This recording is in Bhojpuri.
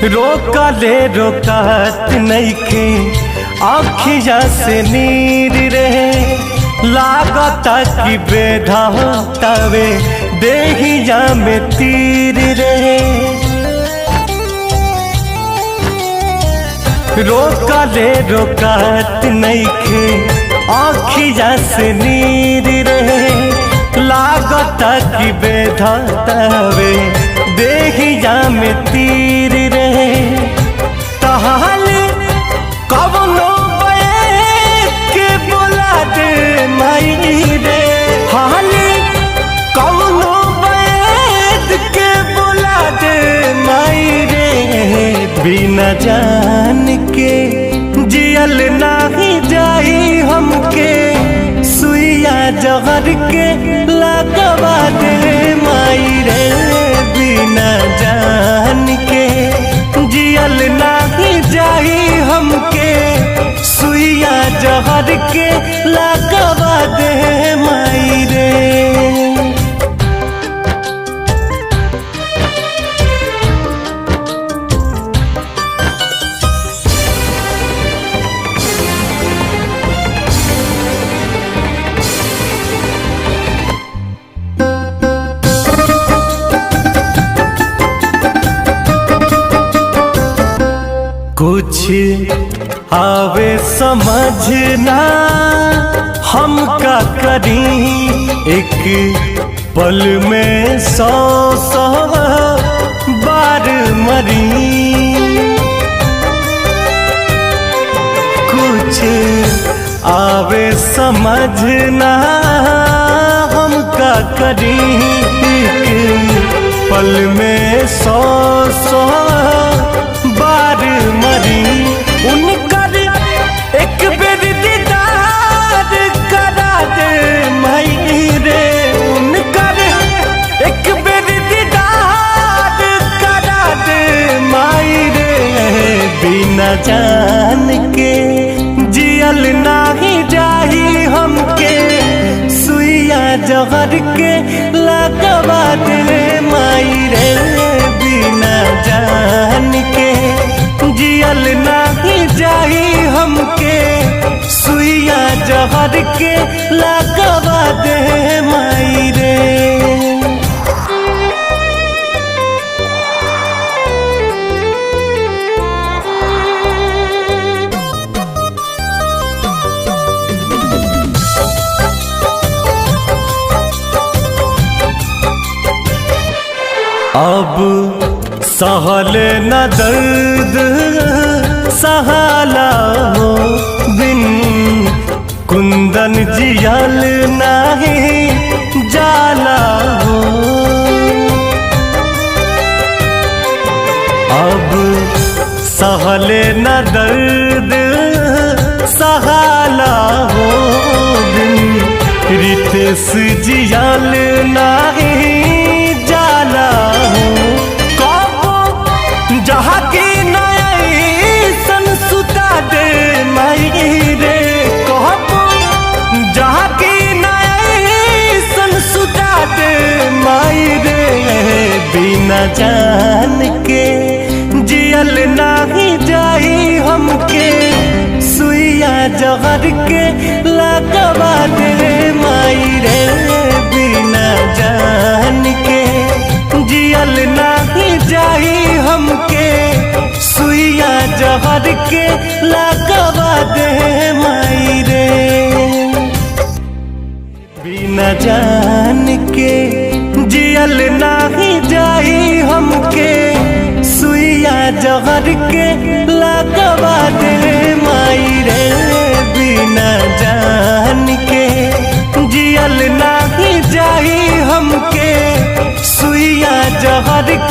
रोकले रोकत नइखे आँखिया से नीर रहे, लागता कि बेधा होतावे देहिया में तीर रहे। रोकले रोकत नइखे आँखिया से नीर रहे, लागता कि बेधा होतावे देहिया में तीर रहे। तहाल कवनो बैठ के बोला दे माई रे, हाल कवनो बैठ के बोला दे माई रे। बिना जान के जियल नाही जाई हमके, सुइया जहर के लगवा दे माई रे। बिना जान के जियल नाही जाई हमके, सुइया जहर के लगवा दे माई रे। कुछ आवे समझना हम का करी, एक पल में 100 बार मरी। कुछ आवे समझना हम का करी, एक पल में 100 बार मरी। उनकर एक बेर दीदार करा दे माई रे, उनकर एक बेर दीदार करा दे माई रे। बिना जान के जियल नाही जाही हमके, सुइया जहर के लगवा दे माई रे। बिना जान के जियल नाही जाही हमके, सुइया जहर के लगवा दे माई रे। अब सहल न दर्द सहाला हो, बिन कुंदन जियल नाही जाला हो। अब सहल न दर्द सहाला हो, बिन रितेश जियल नाही जाला हो। जहाँ की नयसन सुता दे माई रे, कहबो जहाँ की नयसन सुता दे माई रे। बिना जान के जियल नाही जाई हमके, सुइया जहर के लगवा दे माई रे। बिना जान के जियल नाही जाई हमके, सुइया जहर के लगवा दे माई रे। बिना जान के जियल नाही जाई हमके, सुइया जहर के लगवा दे माई रे। बिना जान के जियल नाही जाई हमके, सुइया जहर